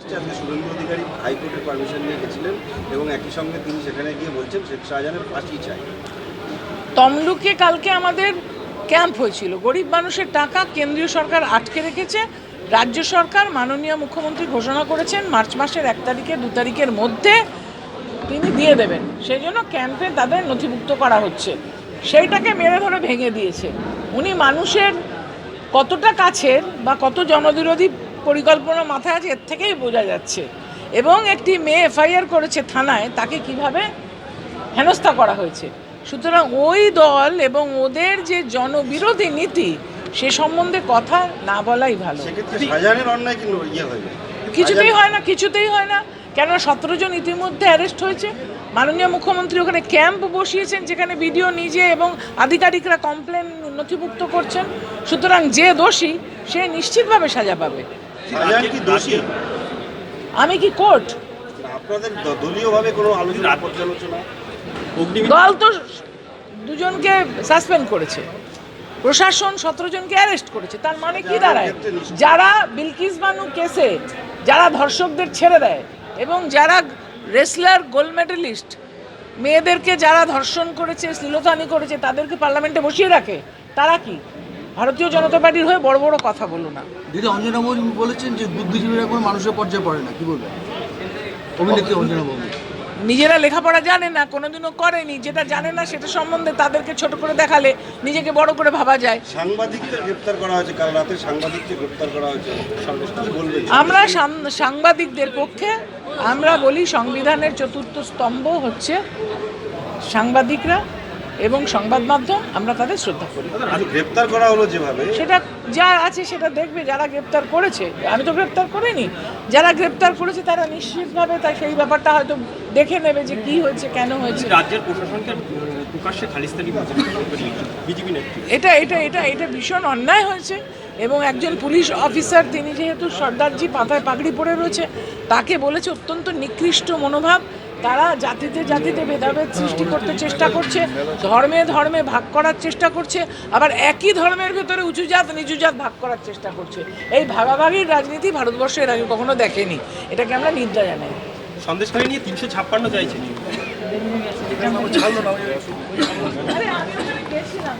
আজকে শুভেন্দু অধিকারী হাইকোর্টের পারমিশন নিয়ে গেছিলেন এবং একই সঙ্গে তিনি সেখানে গিয়ে বলছেন শেখ শাহজাহানের ফাঁসি চাই। তমলুকে কালকে আমাদের ক্যাম্প হয়েছিল। গরিব মানুষের টাকা কেন্দ্রীয় সরকার আটকে রেখেছে। রাজ্য সরকার মাননীয় মুখ্যমন্ত্রী ঘোষণা করেছেন মার্চ মাসের 1 তারিখে 2 তারিখের মধ্যে তিনি দিয়ে দেবেন। সেই জন্য ক্যাম্পে তাদের নথিভুক্ত করা হচ্ছে। সেইটাকে মেরে ধরে ভেঙে দিয়েছে। উনি মানুষের কতটা কাছের বা কত জনবিরোধী পরিকল্পনা মাথায় আছে এর থেকেই বোঝা যাচ্ছে। এবং একটি মেয়ে এফআইআর করেছে থানায়, তাকে কিভাবে হেনস্থা করা হয়েছে। সুতরাং ওই দল এবং ওদের যে জনবিরোধী নীতি সে সম্বন্ধে কথা না বলাই ভালো। শাহজাহানের অন্যায় কিন্তু ইয়ে হয়ে যায়, কিছুতেই হয় না, কিছুতেই হয় না। কেন 17 জন ইতিমধ্যে অ্যারেস্ট হয়েছে। মাননীয় মুখ্যমন্ত্রী ওখানে ক্যাম্প বসিয়েছেন যেখানে বিডিও নিজে এবং আধিকারিকরা কমপ্লেন নথিভুক্ত করছেন। সুতরাং যে দোষী সে নিশ্চিতভাবে সাজা পাবে। শাহজাহান কি দোষী? আমি কি কোর্ট? আপনাদের দলীয়ভাবে কোনো আলোচনা পর্যালোচনা? দল তো 2 জনকে সাসপেন্ড করেছে, প্রশাসন 17 জনকে অ্যারেস্ট করেছে। তার মানে কি দাঁড়ায়, যারা বিলকিস বানু কেসে যারা ধর্ষকদের ছেড়ে দেয় এবং যারা রেসলার গোল্ড মেডেলিস্ট মেয়েদেরকে যারা ধর্ষণ করেছে, শ্লীলতাহানি করেছে, তাদেরকে পার্লামেন্টে বসিয়ে রাখে, তারা কি? ভারতীয় জনতা পার্টির হয়ে বড় বড় কথা বলো না। দিদি, অঞ্জনা বাবু বলেছেন যে বুদ্ধিজীবীরা কোনো মানুষের পর্যায়ে পড়ে না, কি বলবেন অভিনেত্রী অঞ্জনা বাবু? নিজেরা লেখাপড়া জানে না, কোনোদিনও করেনি, যেটা জানে না সেটা সম্বন্ধে তাদেরকে ছোট করে দেখালে নিজেকে বড় করে ভাবা যায়। সাংবাদিকদের গ্রেপ্তার করা হয়েছে, কাল রাতে সাংবাদিকদের গ্রেপ্তার করা হয়েছে, বলবেন? আমরা সাংবাদিকদের পক্ষে। আমরা বলি সংবিধানের 4র্থ স্তম্ভ হচ্ছে সাংবাদিকরা এবং সংবাদ মাধ্যম। আমরা তাদের শ্রদ্ধা করি। গ্রেপ্তার করা হলো যেভাবে, সেটা যা আছে সেটা দেখবে যারা গ্রেপ্তার করেছে। আমি তো গ্রেপ্তার করিনি। যারা গ্রেপ্তার করেছে তারা নিশ্চিতভাবে তাই সেই ব্যাপারটা হয়তো দেখে নেবে যে কি হয়েছে, কেন হয়েছে। রাজ্যের প্রশাসনকে প্রকাশ্যে খালিস্তানি বিজেপি নেত্রী, এটা ভীষণ অন্যায় হয়েছে। এবং একজন পুলিশ অফিসার, তিনি যেহেতু সর্দারজি পাতায় পাগড়ি পরে রয়েছে, তাকে বলেছে অত্যন্ত নিকৃষ্ট মনোভাব। তারা জাতিতে জাতিতে ভেদাভেদ সৃষ্টি করতে চেষ্টা করছে, ধর্মে ধর্মে ভাগ করার চেষ্টা করছে, আবার একই ধর্মের ভেতরে উঁচু জাত নিচু জাত ভাগ করার চেষ্টা করছে। এই ভাগাভাগির রাজনীতি ভারতবর্ষে এর আগে কখনো দেখেনি। এটাকে আমরা নিন্দা জানাই। সন্দেশখালী নিয়ে 356 চাইছে। আরে আমি গেছিলাম।